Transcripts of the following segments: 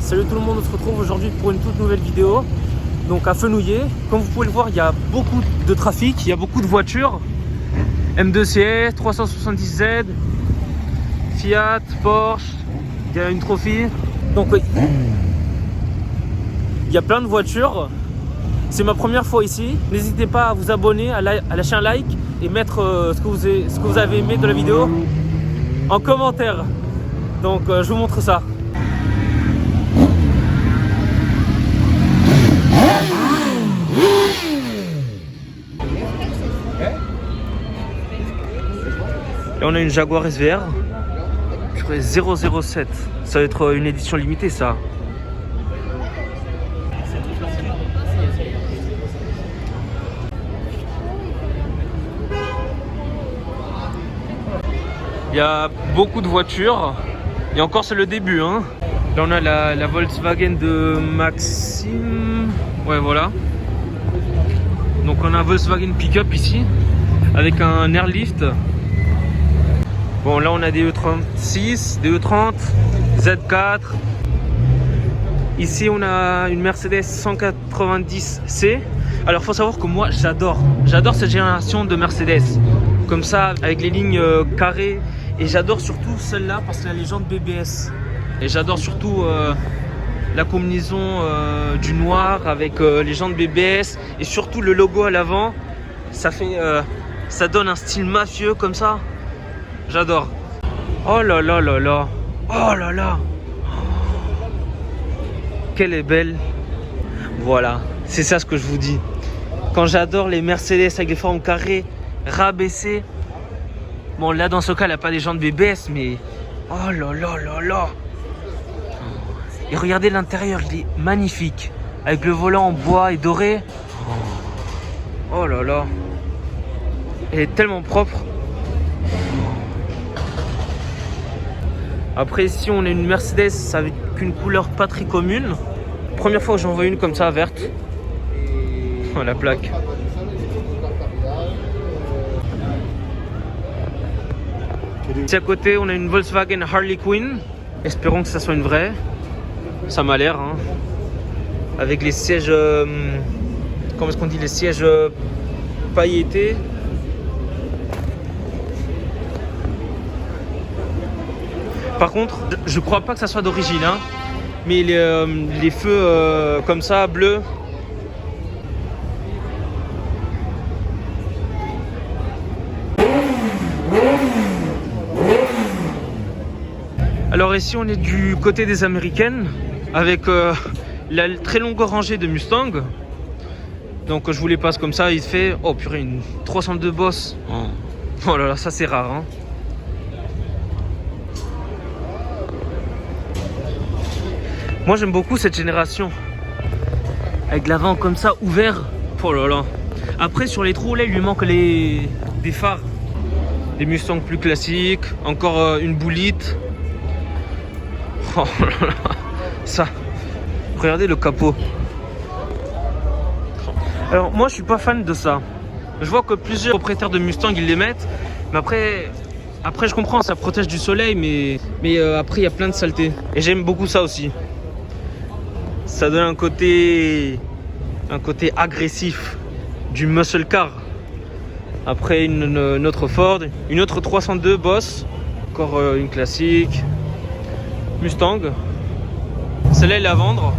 Salut tout le monde, on se retrouve aujourd'hui pour une toute nouvelle vidéo. Donc à Fenouillet, comme vous pouvez le voir, il y a beaucoup de trafic, il y a beaucoup de voitures. M2CS, 370Z, Fiat, Porsche, il y a une Trophy. Donc il y a plein de voitures. C'est ma première fois ici. N'hésitez pas à vous abonner, à lâcher un like et mettre ce que vous avez aimé de la vidéo en commentaire. Donc je vous montre ça. Et on a une Jaguar SVR 007. Ça va être une édition limitée, ça. Il y a beaucoup de voitures. Et encore, c'est le début, hein. Là, on a la Volkswagen de Maxime. Ouais, voilà. Donc, on a un Volkswagen Pick-up ici, avec un airlift. Bon, là, on a des E36, des E30, Z4. Ici, on a une Mercedes 190C. Alors, il faut savoir que moi, j'adore cette génération de Mercedes. Comme ça, avec les lignes carrées. Et j'adore surtout celle-là parce qu'elle a les jantes BBS. Et j'adore surtout la combinaison du noir avec les jantes BBS. Et surtout le logo à l'avant. Ça donne un style mafieux comme ça. J'adore. Oh là là là là. Oh là là. Qu'elle est belle. Voilà. C'est ça ce que je vous dis. Quand j'adore les Mercedes avec les formes carrées, rabaissées. Bon, là, dans ce cas, elle n'a pas des jantes BBS, mais... Oh là là là là. Et regardez l'intérieur, il est magnifique. Avec le volant en bois et doré. Oh là là. Elle est tellement propre. Après, ici, on a une Mercedes avec une couleur pas très commune. Première fois que j'en vois une comme ça, verte. Oh, la plaque. Ici à côté, on a une Volkswagen Harley Quinn. Espérons que ça soit une vraie. Ça m'a l'air, hein. Avec les sièges... comment est-ce qu'on dit? Les sièges pailletés. Par contre, je crois pas que ça soit d'origine, hein. Mais les feux comme ça, bleus. Alors ici, on est du côté des américaines avec la très longue rangée de Mustang. Donc je vous les passe comme ça, il fait... Oh purée, une 302 Boss. Oh là là, ça c'est rare, hein. Moi j'aime beaucoup cette génération. Avec l'avant comme ça, ouvert. Oh là là. Après sur les trous là, il lui manque des phares. Des Mustangs plus classiques. Encore une boulite. Oh là là. Ça. Regardez le capot. Alors moi je suis pas fan de ça. Je vois que plusieurs propriétaires de Mustang ils les mettent. Mais après je comprends, ça protège du soleil. Mais après il y a plein de saletés. Et j'aime beaucoup ça aussi. Ça donne un côté agressif du muscle car. Après une autre Ford, une autre 302 Boss, encore une classique Mustang. Celle-là elle est à vendre.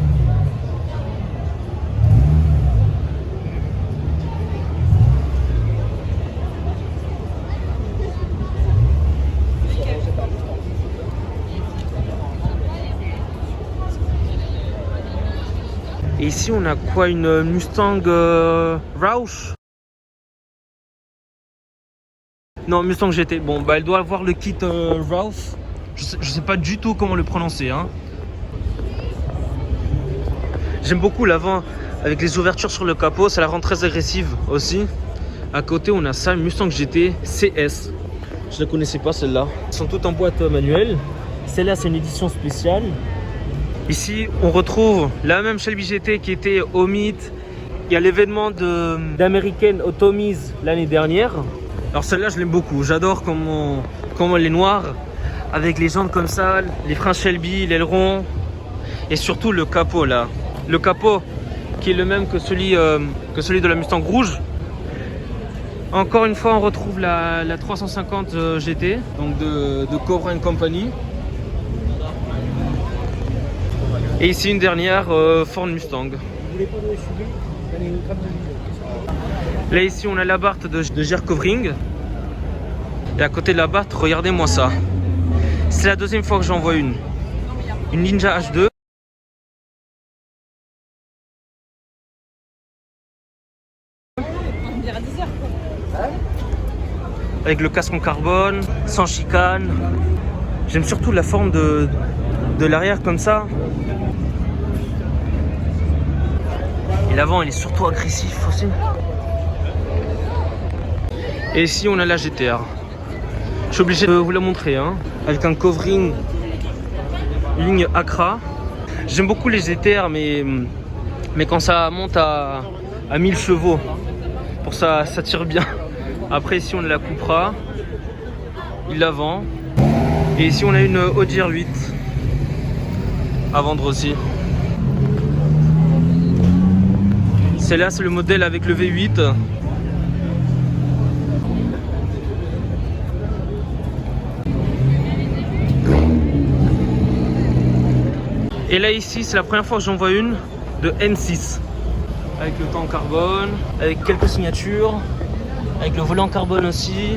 Et ici on a quoi, une Mustang Roush? Non, Mustang GT. Bon bah elle doit avoir le kit Roush. Je sais pas du tout comment le prononcer, hein. J'aime beaucoup l'avant avec les ouvertures sur le capot, ça la rend très agressive aussi. À côté on a ça, Mustang GT CS. Je ne la connaissais pas celle-là. Elles sont toutes en boîte manuelle. Celle-là c'est une édition spéciale. Ici, on retrouve la même Shelby GT qui était au Meet. Il y a l'événement d'American Automies l'année dernière. Alors celle-là, je l'aime beaucoup. J'adore comment elle est noire, avec les jantes comme ça, les freins Shelby, l'aileron. Et surtout le capot là. Le capot qui est le même que celui de la Mustang rouge. Encore une fois, on retrouve la 350 GT, donc de Cobra & Company. Et ici une dernière Ford Mustang. Là ici on a la Barth de Ger Covering. Et à côté de la Barth, regardez-moi ça. C'est la deuxième fois que j'en vois une. Une Ninja H2. Avec le casque en carbone, sans chicane. J'aime surtout la forme de l'arrière comme ça. Et l'avant il est surtout agressif aussi. Et ici on a la GTR. Je suis obligé de vous la montrer hein. Avec un covering ligne Accra. J'aime beaucoup les GTR mais quand ça monte à 1000 chevaux, pour ça tire bien. Après ici on a la Cupra, il la vend. Et ici on a une Audi R8 à vendre aussi. Celle-là c'est le modèle avec le V8. Et là ici c'est la première fois que j'en vois une de N6. Avec le temps en carbone, avec quelques signatures, avec le volant en carbone aussi.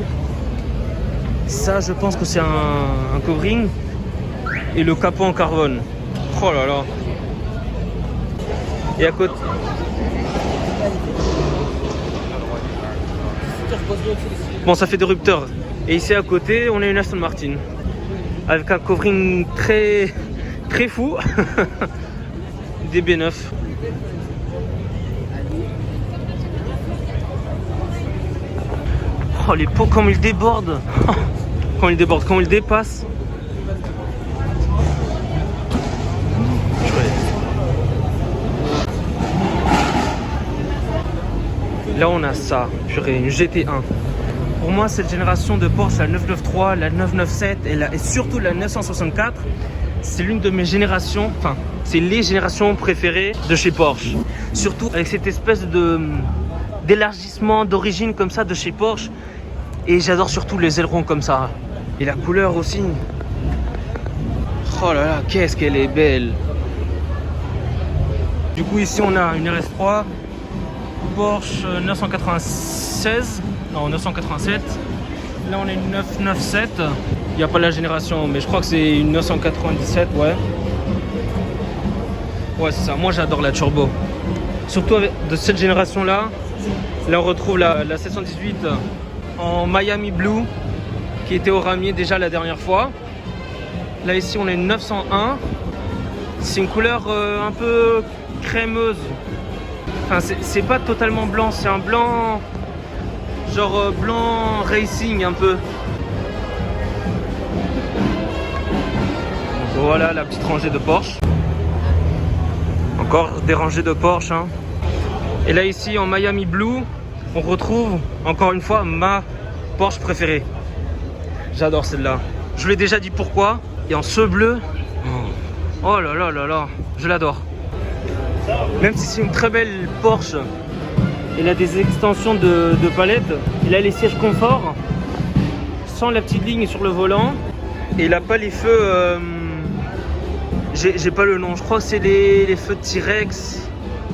Ça je pense que c'est un covering. Et le capot en carbone. Oh là là. Et à côté... Bon ça fait des rupteurs. Et ici à côté on a une Aston Martin. Avec un covering très fou. DB9. Oh les pots comme ils débordent. Quand ils débordent, quand ils dépassent. Là on a ça, purée, une GT1. Pour moi cette génération de Porsche, la 993, la 997 et surtout la 964, c'est l'une de mes générations, enfin c'est les générations préférées de chez Porsche. Surtout avec cette espèce d'élargissement d'origine comme ça de chez Porsche. Et j'adore surtout les ailerons comme ça. Et la couleur aussi. Oh là là, qu'est-ce qu'elle est belle. Du coup ici on a une RS3 Porsche 996, non 987. Là on a une 997. Il n'y a pas la génération, mais je crois que c'est une 997, ouais. Ouais c'est ça, moi j'adore la turbo. Surtout avec, de cette génération là. Là on retrouve la 718 en Miami Blue qui était au ramier déjà la dernière fois. Là ici on a une 901. C'est une couleur un peu crémeuse. Enfin c'est pas totalement blanc, c'est un blanc genre blanc racing un peu. Donc, voilà la petite rangée de Porsche. Encore des rangées de Porsche hein. Et là ici en Miami Blue on retrouve encore une fois ma Porsche préférée. J'adore celle-là. Je vous l'ai déjà dit pourquoi. Et en ce bleu, oh là là là là, je l'adore. Même si c'est une très belle Porsche, elle a des extensions de palette. Elle a les sièges confort, sans la petite ligne sur le volant. Et elle n'a pas les feux, j'ai pas le nom, je crois que c'est les feux de T-Rex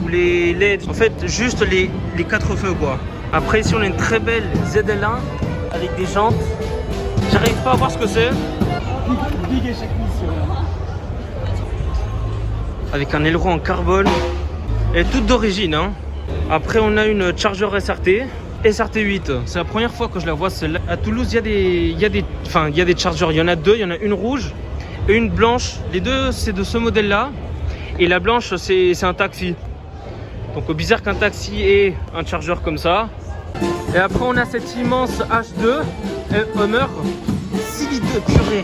ou les LED. En fait, juste les 4 feux quoi. Après ici on a une très belle ZL1 avec des jantes. J'arrive pas à voir ce que c'est. Avec un aileron en carbone. Elle est toute d'origine hein. Après on a une Charger SRT 8. C'est la première fois que je la vois celle-là. À Toulouse il y a des Chargers. Il y en a deux, il y en a une rouge et une blanche. Les deux c'est de ce modèle là. Et la blanche c'est un taxi. Donc bizarre qu'un taxi ait un Charger comme ça. Et après on a cette immense H2 Hummer 6 litres de purée.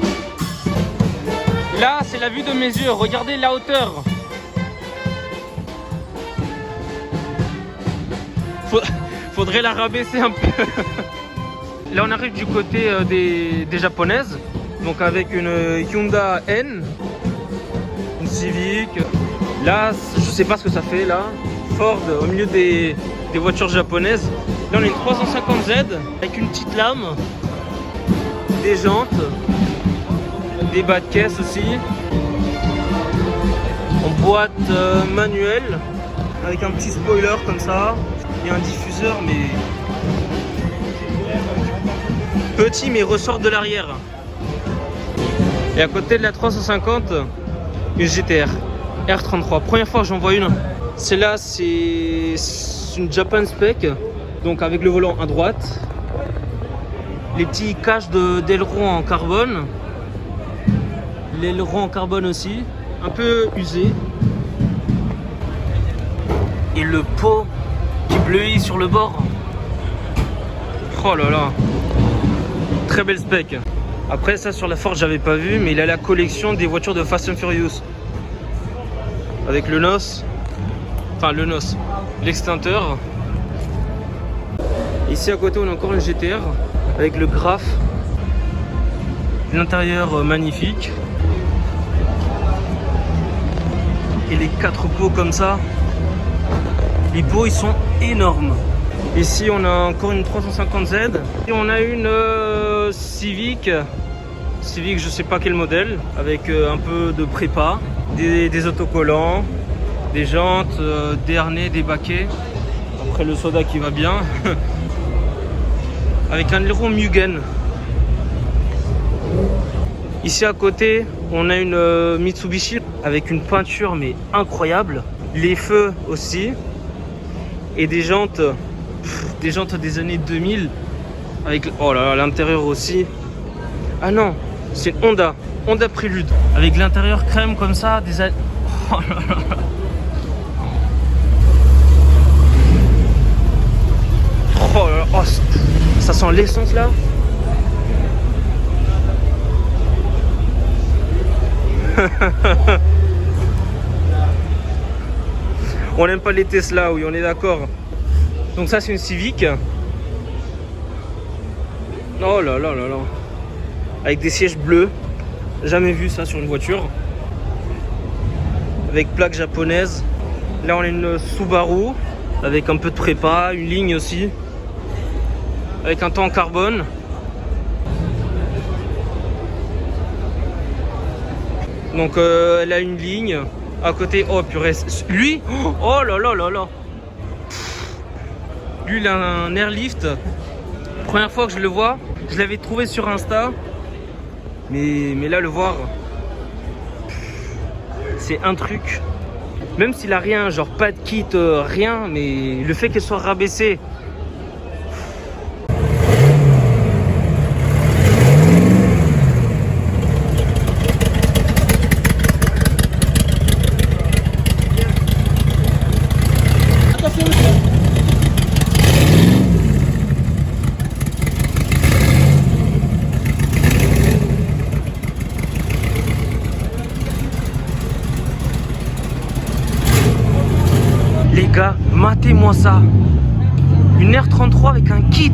Là c'est la vue de mes yeux, regardez la hauteur. Faudrait la rabaisser un peu. Là on arrive du côté des japonaises. Donc avec une Hyundai N, une Civic. Là, je sais pas ce que ça fait là. Ford au milieu des voitures japonaises. Là, on a une 350Z avec une petite lame, des jantes, des bas de caisse aussi. En boîte manuelle avec un petit spoiler comme ça. Il y a un diffuseur mais petit mais ressort de l'arrière. Et à côté de la 350, une GTR R33. Première fois que j'en vois une. Celle-là c'est une Japan Spec, donc avec le volant à droite. Les petits caches d'aileron en carbone. L'aileron en carbone aussi, un peu usé. Et le pot qui bleuit sur le bord. Oh là là. Très belle spec. Après ça sur la Ford j'avais pas vu, mais il a la collection des voitures de Fast and Furious. Avec le NOS. Enfin le NOS. L'extincteur. Ici à côté on a encore une GTR. Avec le Graph. L'intérieur magnifique. Et les 4 pots comme ça. Les pots ils sont énormes. Ici on a encore une 350Z. Et on a une Civic. Civic je sais pas quel modèle. Avec un peu de prépa. Des autocollants. Des jantes, des harnais, des baquets. Après le soda qui va bien. Avec un aileron Mugen. Ici à côté on a une Mitsubishi avec une peinture mais incroyable. Les feux aussi. Et des jantes des années 2000 avec oh là là, l'intérieur aussi. Ah non, c'est une Honda Prélude avec l'intérieur crème comme ça des oh là là. Oh là là, oh, ça sent l'essence là. On n'aime pas les Tesla, oui, on est d'accord. Donc ça c'est une Civic. Oh là là là là. Avec des sièges bleus. Jamais vu ça sur une voiture. Avec plaque japonaise. Là on a une Subaru. Avec un peu de prépa, une ligne aussi. Avec un toit en carbone. Donc elle a une ligne. À côté, oh purée, lui, oh là là là là. Lui il a un airlift. Première fois que je le vois, je l'avais trouvé sur Insta. Mais là le voir, c'est un truc. Même s'il a rien, genre pas de kit, rien, mais le fait qu'elle soit rabaissée. Les gars, matez-moi ça. Une R33 avec un kit.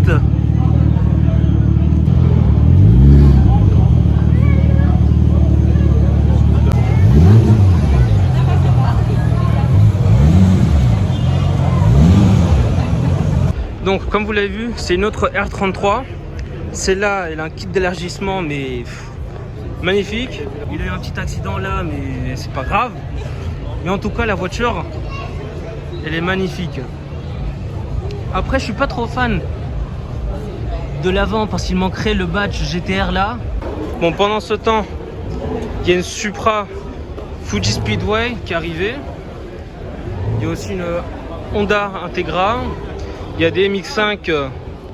Donc comme vous l'avez vu, c'est une autre R33. Celle-là, elle a un kit d'élargissement mais magnifique. Il a eu un petit accident là mais c'est pas grave. Mais en tout cas la voiture, elle est magnifique. Après je suis pas trop fan de l'avant parce qu'il manquerait le badge GTR là. Bon pendant ce temps, il y a une Supra Fuji Speedway qui est arrivée. Il y a aussi une Honda Integra. Il y a des MX5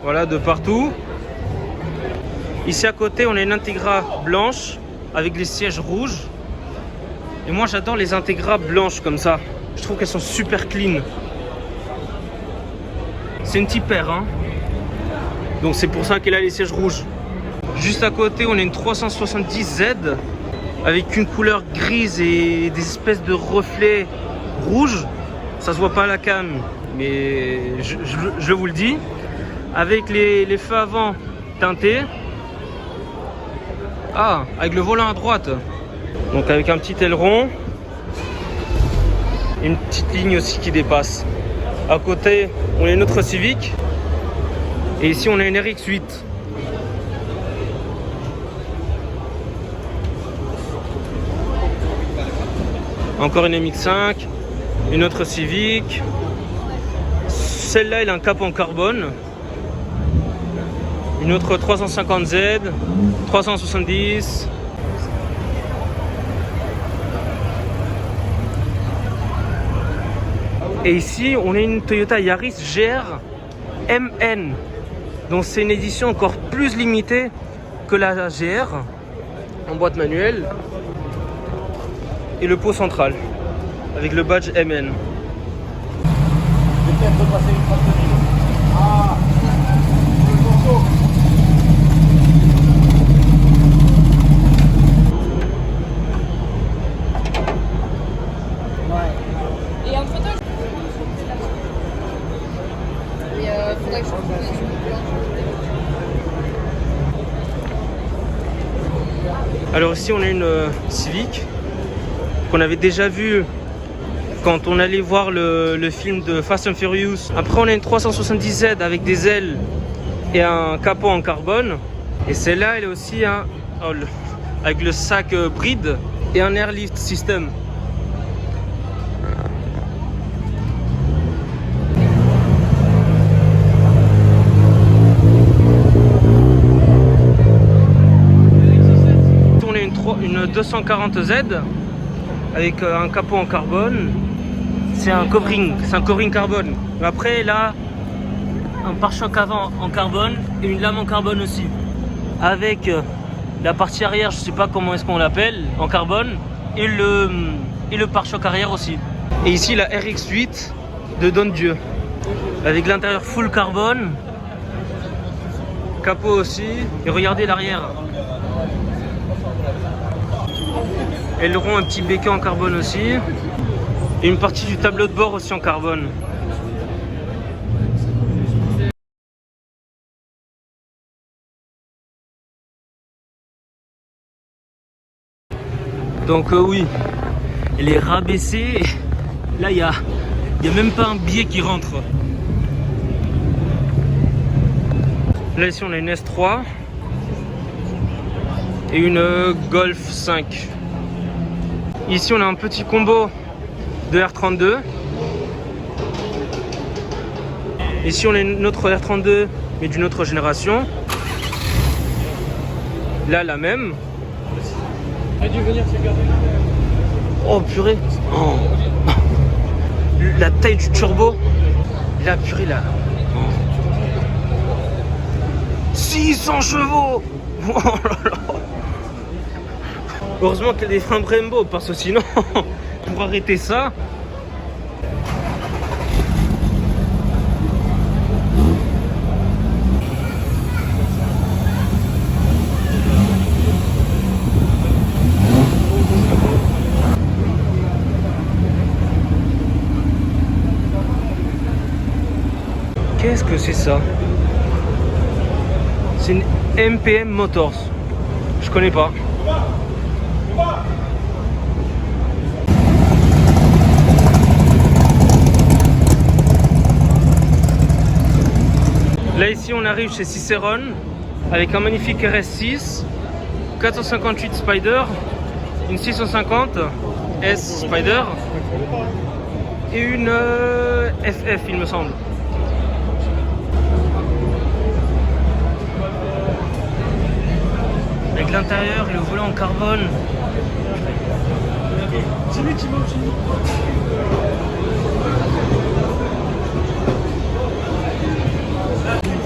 voilà, de partout. Ici à côté on a une Integra blanche avec les sièges rouges. Et moi j'adore les Integra blanches comme ça. Je trouve qu'elles sont super clean. C'est une type R, hein. Donc c'est pour ça qu'elle a les sièges rouges. Juste à côté on a une 370Z avec une couleur grise et des espèces de reflets rouges. Ça se voit pas à la cam, mais je vous le dis. Avec les feux avant teintés. Ah, avec le volant à droite. Donc avec un petit aileron. Une petite ligne aussi qui dépasse. À côté, on a une autre Civic. Et ici, on a une RX8. Encore une MX5. Une autre Civic. Celle-là, elle a un capot en carbone. Une autre 350Z. 370. Et ici, on a une Toyota Yaris GR MN. Donc c'est une édition encore plus limitée que la GR en boîte manuelle. Et le pot central avec le badge MN. Et entre temps, faudrait que je Alors ici on a une Civic qu'on avait déjà vue quand on allait voir le film de Fast and Furious. Après on a une 370Z avec des ailes et un capot en carbone. Et celle-là elle est aussi avec le sac bride et un airlift system. Une 240Z avec un capot en carbone. C'est un covering carbone. Après là, un pare-choc avant en carbone et une lame en carbone aussi. Avec la partie arrière, je sais pas comment est-ce qu'on l'appelle, en carbone et le pare-choc arrière aussi. Et ici la RX8 de Don Dieu avec l'intérieur full carbone, capot aussi. Et regardez l'arrière. Elles auront un petit béquet en carbone aussi. Et une partie du tableau de bord aussi en carbone. Donc oui, elle est rabaissée. Là, il y a même pas un billet qui rentre. Là, ici, on a une S3 et une Golf 5. Ici, on a un petit combo de R32. Ici, on a une autre R32, mais d'une autre génération. Là, la même. Oh, purée. Oh. La taille du turbo. Là, purée, là. Oh. 600 chevaux. Oh là là. Heureusement qu'il y a des freins Brembo, parce que sinon, pour arrêter ça... Qu'est-ce que c'est ça? C'est une MPM Motors. Je connais pas. Là ici on arrive chez Ciceron avec un magnifique RS6, 458 Spider, une 650 S Spider et une FF il me semble. Avec l'intérieur et le volant en carbone.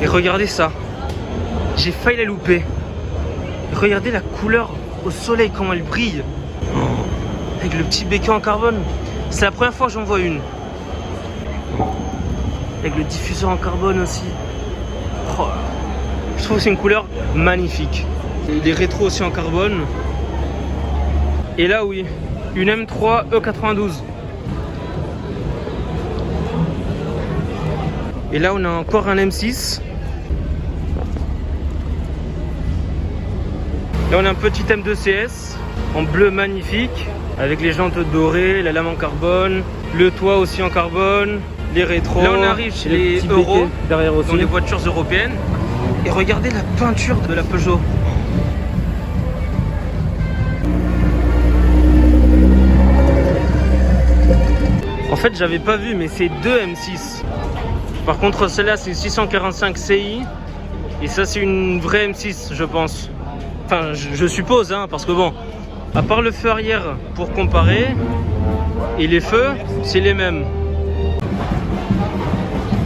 Et regardez ça, j'ai failli la louper. Regardez la couleur au soleil, comment elle brille. Oh, avec le petit béquet en carbone. C'est la première fois que j'en vois une. Avec le diffuseur en carbone aussi. Oh, je trouve que c'est une couleur magnifique. Les rétros aussi en carbone. Et là oui, une M3 E92. Et là on a encore un M6. Là on a un petit M2 CS en bleu magnifique. Avec les jantes dorées, la lame en carbone, le toit aussi en carbone, les rétros. Là on arrive chez les Euro, derrière aussi, dans les voitures européennes. Et regardez la peinture de la Peugeot. En fait j'avais pas vu, mais c'est deux M6. Par contre celle-là c'est une 645 CI. Et ça c'est une vraie M6 je pense. Enfin je suppose hein, parce que bon, à part le feu arrière pour comparer, et les feux c'est les mêmes.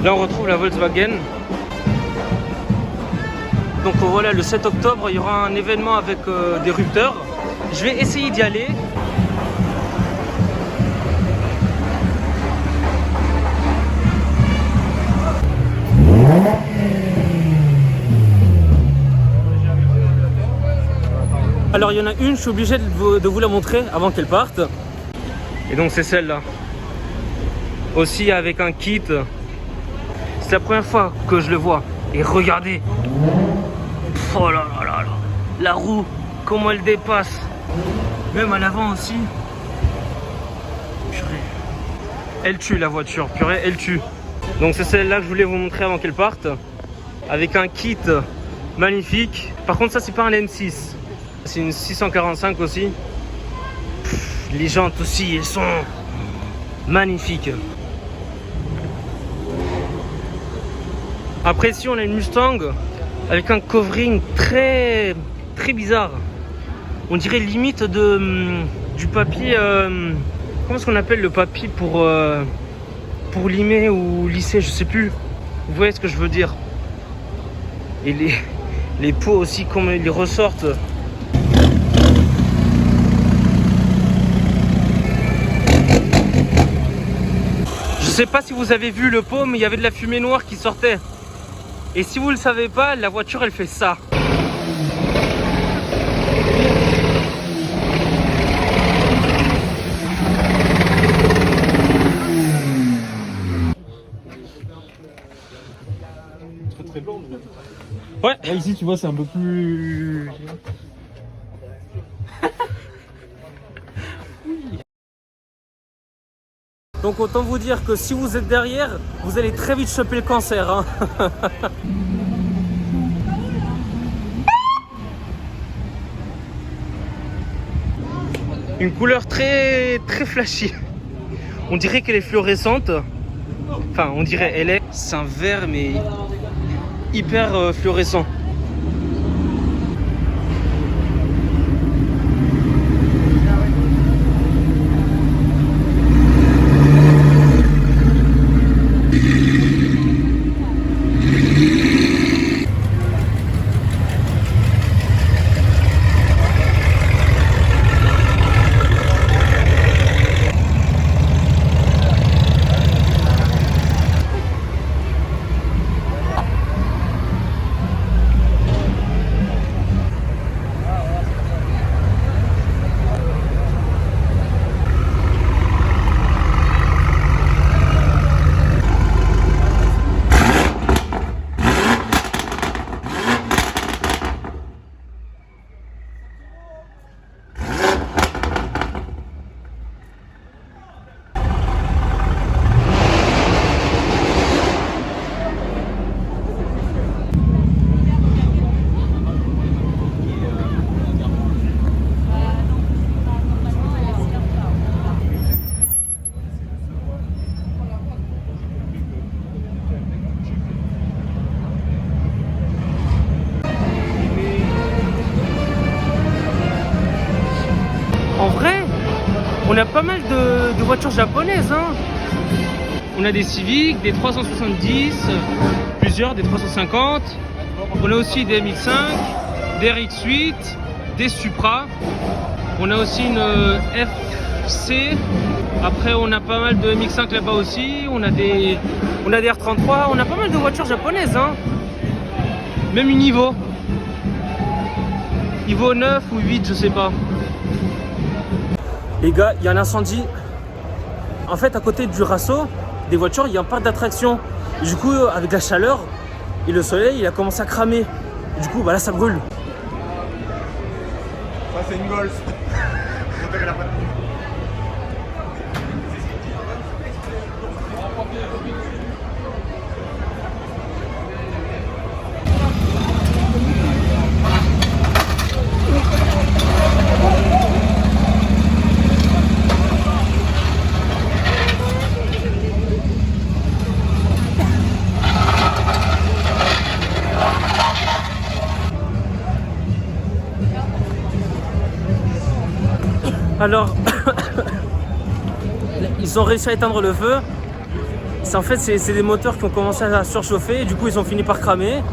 Là on retrouve la Volkswagen. Donc voilà, le 7 octobre il y aura un événement avec des rupteurs. Je vais essayer d'y aller. Alors il y en a une, je suis obligé de vous la montrer avant qu'elle parte. Et donc c'est celle-là. Aussi avec un kit. C'est la première fois que je le vois. Et regardez. Oh là là là là. La roue, comment elle dépasse. Même à l'avant aussi. Purée. Elle tue la voiture, purée, elle tue. Donc c'est celle-là que je voulais vous montrer avant qu'elle parte. Avec un kit magnifique. Par contre ça c'est pas un M6. C'est une 645 aussi. Les jantes aussi, elles sont magnifiques. Après ici on a une Mustang avec un covering très bizarre. On dirait limite du papier. Comment est-ce qu'on appelle le papier pour limer ou lisser, je sais plus. Vous voyez ce que je veux dire. Et les pots aussi, comme ils ressortent. Je sais pas si vous avez vu le pot, mais il y avait de la fumée noire qui sortait. Et si vous le savez pas, la voiture elle fait ça. Très blanc. Ouais. Là ici tu vois c'est un peu plus. Donc autant vous dire que si vous êtes derrière, vous allez très vite choper le cancer. Hein. Une couleur très flashy. On dirait qu'elle est fluorescente. Enfin, on dirait elle est. C'est un vert mais hyper fluorescent. En vrai, on a pas mal de voitures japonaises. Hein. On a des Civic, des 370, plusieurs, des 350. On a aussi des MX5, des RX8, des Supra. On a aussi une FC. Après, on a pas mal de MX5 là-bas aussi. On a des R33. On a pas mal de voitures japonaises. Hein. Même une Ivo. Ivo 9 ou 8, je sais pas. Les gars, il y a un incendie. En fait, à côté du Rasso, des voitures, il y a un parc d'attractions. Du coup, avec la chaleur et le soleil, il a commencé à cramer. Du coup, bah là, ça brûle. Ça, c'est une Golf. Alors, ils ont réussi à éteindre le feu. En fait, c'est des moteurs qui ont commencé à surchauffer et du coup, ils ont fini par cramer.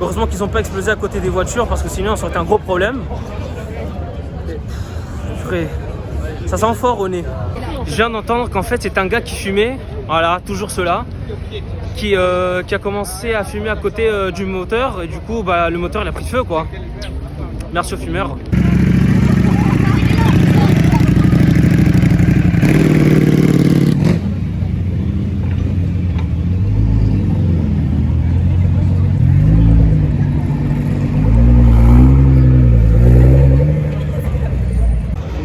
Heureusement qu'ils n'ont pas explosé à côté des voitures parce que sinon, ça aurait été un gros problème. Ça sent fort au nez. Je viens d'entendre qu'en fait, c'est un gars qui fumait. Voilà, toujours ceux-là. Qui a commencé à fumer à côté du moteur. Et du coup, bah, le moteur, il a pris feu, quoi. Merci aux fumeurs.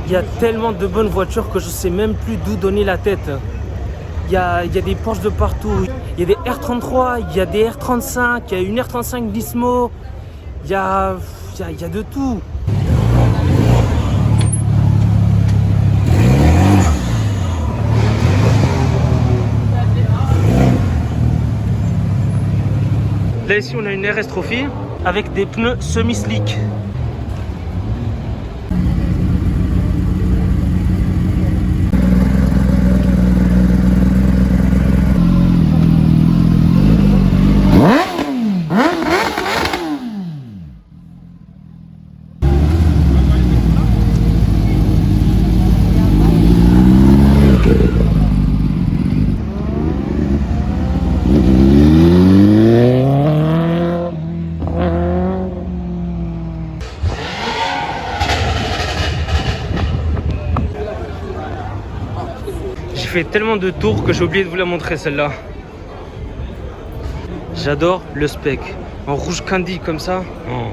Il y a tellement de bonnes voitures que je sais même plus d'où donner la tête. Il y a des Porsche de partout. Il y a des R33, il y a des R35, il y a une R35 Nismo. Il y a de tout. Là ici on a une RS Trophy avec des pneus semi-slick. J'ai fait tellement de tours que j'ai oublié de vous la montrer celle-là. J'adore le spec. En rouge candy comme ça. Oh.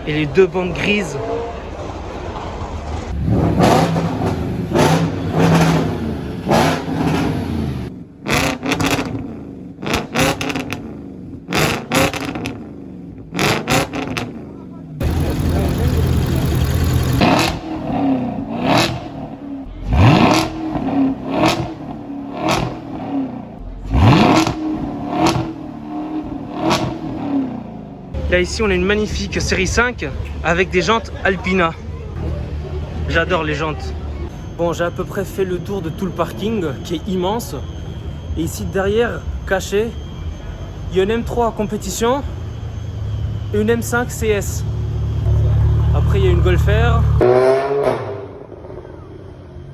Et les deux bandes grises. Là ici on a une magnifique série 5 avec des jantes Alpina. J'adore les jantes. Bon, j'ai à peu près fait le tour de tout le parking qui est immense. Et ici derrière, caché, il y a une M3 compétition et une M5 CS. Après il y a une Golf R.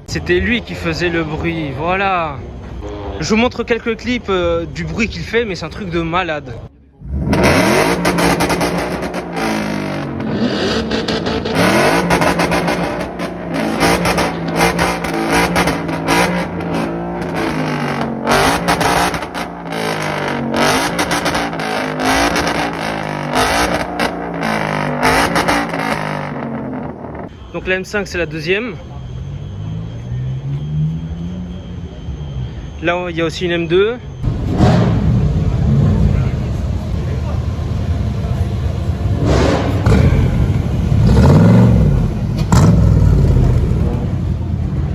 C'était lui qui faisait le bruit, voilà. Je vous montre quelques clips du bruit qu'il fait, mais c'est un truc de malade. Donc la M5 c'est la deuxième. Là il y a aussi une M2.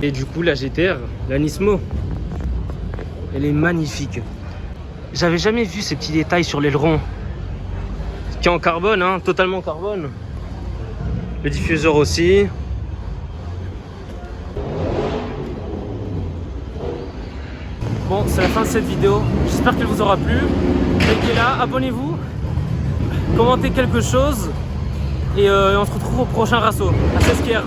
Et du coup la GTR, la Nismo, elle est magnifique. J'avais jamais vu ces petits détails sur l'aileron. Qui est en carbone, hein, totalement en carbone. Le diffuseur aussi. Bon, c'est la fin de cette vidéo. J'espère qu'elle vous aura plu. Cliquez là, abonnez-vous, commentez quelque chose. Et on se retrouve au prochain rasso. À 16 Kier.